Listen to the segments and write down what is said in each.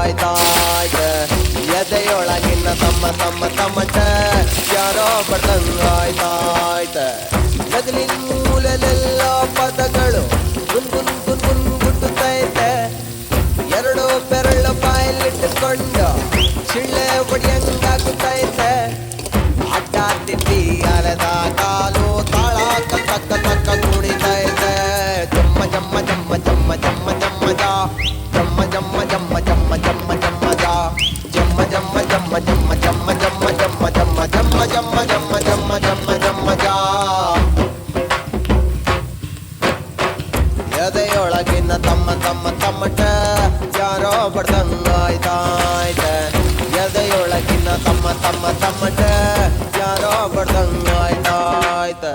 ಆಯ್ತಾಯ್ತೆ ಎದೆಯೊಳಗಿನ್ನ ತಮ್ಮ ತಮ್ಮ ತಮ್ಮಟ ಯಾರೋ ಬಡ್ದಂಗಾಯ್ತಾಯ್ತೆ ನಗಲಿನ ಮೂಲೆಲೆಲ್ಲ ಪದಗಳು ಗುನ್ಗುನ್ ಗುನ್ಗುನ್ ಗುಟ್ಟುತ್ತೈತೆ ಎರಡು ಬೆರಳು ಬಾಯಲ್ಲಿಟ್ಟುಕೊಂಡು ಚಿಳ್ಳೆ ಒಡಿಯಂಗಾಗುತ್ತೈತೆ ಅಡ್ಡಾದಿದ್ದಿ ಅಲೆದ ಕಾಲು ತಾಳ ತಕ್ಕ ತಕ್ಕ ಕುಡಿತೈತೆ ಜಮ್ಮ ಜಮ್ಮ ಜಮ್ಮ ಜಮ್ಮ ಜಮ್ಮ ಜಮ್ಮ ಜಾ ಜಮ್ಮ ಜಮ್ಮ ಜಮ್ಮ ಜಮ್ಮ ಜಮ್ಮ ಜಮ್ಮ ಜಾ ಜಮ್ಮ ಜಮ್ಮ ಜಮ್ಮ ಜಮ್ಮ ಜಮ್ಮ ಜಮ್ಮ ಜಮ್ಮ ಜಮ್ಮ ಜಮ್ಮ ಜಮ್ಮ ಜಮ್ಮ ಜಮ್ಮ ಜಮ್ಮ ಜಮ್ಮ ಜಾ ಎದೆಯೊಳಗಿನ ತಮ್ಮ ತಮ್ಮ ತಮ್ಮಟ ಯಾರೋ ಬಡ್ದಂಗಾಯ್ತಾಯ್ತೆ ಎದೆಯೊಳಗಿನ ತಮ್ಮ ತಮ್ಮ ತಮ್ಮಟ ಯಾರೋ ಬಡ್ದಂಗಾಯ್ತಾಯ್ತೆ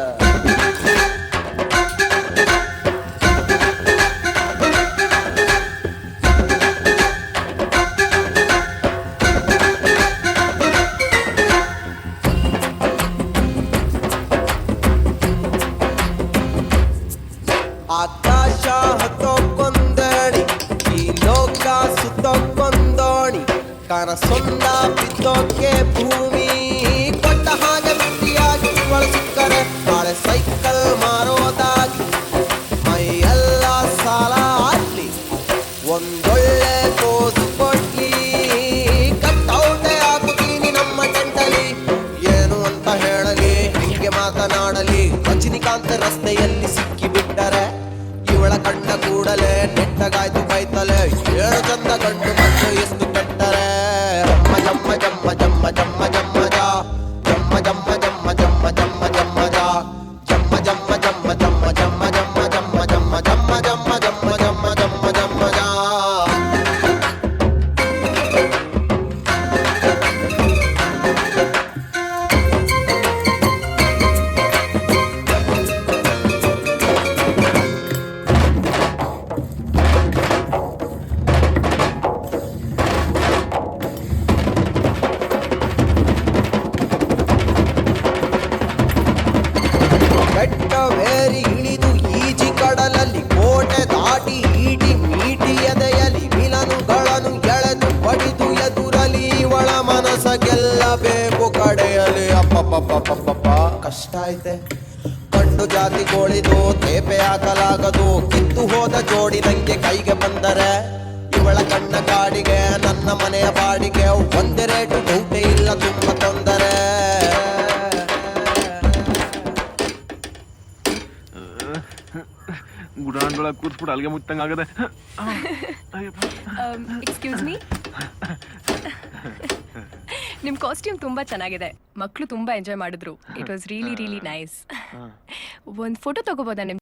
ಆಕಾಶ ಹತ್ತೋಕೊಂದಣಿ ಈ ಲೋಕ ಸುತ್ತೋಕೊಂದೋಣಿ ಕನಸೊಂದ ಬಿದ್ದೋಕೆ ಭೂಮಿ ಕೊಟ್ಟ ಹಾಗೆ ಬಿಟ್ಟಿಯಾಗಿ ಬಳಸುತ್ತಾರೆ ನಾಳೆ ಸೈಕಲ್ ಮಾರೋದಾಗಿ ಮೈಯೆಲ್ಲ ಸಾಲ ಆಗ್ಲಿ ಒಂದೊಳ್ಳೆ ಕೋಸು ಕೊಡ್ಲಿ ಕಟ್ಟೌಟೆ ಹಾಕುತ್ತೀನಿ ನಮ್ಮ ಟೆಂಟಲಿ ಏನು ಅಂತ ಹೇಳಲಿ ಹಿಂಗೆ ಮಾತನಾಡಲಿ ರಜನಿಕಾಂತ್ ರಸ್ತೆಯಲ್ಲಿ ಸಿಕ್ಕಿಬಿಟ್ಟರೆ ಇವಳ ಕಣ್ಣ ಕೂಡಲೇ ನೆಟ್ಟಗಾಯ್ತು ಬೈತಲೆ ಏಳು ಚಂದ ಗಂಡು ಮತ್ತು ಎಷ್ಟು ಕೆಟ್ಟರೆ ಜಮ್ಮ ಜಮ್ಮ ಜಮ್ಮ ಜಮ್ಮ ಜಮ್ಮ ಜಮ್ಮ ಜಾ ಜಮ್ಮ ಜಮ್ಮ ಜಮ್ಮ ಜಮ್ಮ ಜಮ್ಮ ಜಮ್ಮ ಜಾ ಜಮ್ಮ ಜಮ್ಮ ಜಮ್ಮ ಜಮ್ಮ ಜಮ್ಮ ಜಮ್ಮ ಜಮ್ಮ ಜಮ್ಮ ಜಮ್ಮ ಜಮ್ಮ ಜಮ್ಮ ಜಮ್ಮ ಜಮ್ಮ ಜಮ್ಮ ಜಾ ಬೆಟ್ಟವೇರಿ ಇಳಿದು ಈಜಿ ಕಡಲಲ್ಲಿ ಕೋಟೆ ದಾಟಿ ಈಟಿ ಮೀಟಿ ಎದೆಯಲಿ ವಿಲನುಗಳನ್ನು ಎಳೆದು ಬಡಿದು ಎದುರಲಿ ಒಳ ಮನಸ ಗೆಲ್ಲಬೇಕು ಕಡೆಯಲಿ ಅಪ್ಪಪ್ಪಪ್ಪಪ್ಪಪ್ಪ ಕಷ್ಟ ಐತೆ ಗಂಡು ಜಾತಿ ಕೋಳಿದು ತೇಪೆ ಹಾಕಲಾಗದು ಕಿತ್ತು ಹೋದ ಜೋಡಿ ನಂಗೆ ಕೈಗೆ ಬಂದರೆ ಇವಳ ಕಣ್ಣ ಕಾಡಿಗೆ ನನ್ನ ಮನೆಯ ಬಾಡಿಗೆ ಒಂದೇ ರೇಟು ಊಟೆ ಇಲ್ಲ ತುಂಬ ತೊಂದರೆ ಗುಡಾಂಡೊಳಗೆ ಕೂತ್ಬಿಟ್ಟು ಅಲ್ಲಿಗೆ ಮುಟ್ಟಂಗಾಗದೆ ಎಕ್ಸ್ಕ್ಯೂಸ್ ಮೀ ನಿಮ್ಮ ಕಾಸ್ಟ್ಯೂಮ್ ತುಂಬಾ ಚೆನ್ನಾಗಿದೆ ಮಕ್ಕಳು ತುಂಬಾ ಎಂಜಾಯ್ ಮಾಡಿದ್ರು it was really really nice ಒಂದು ಫೋಟೋ ತಗೋಬೋದಾ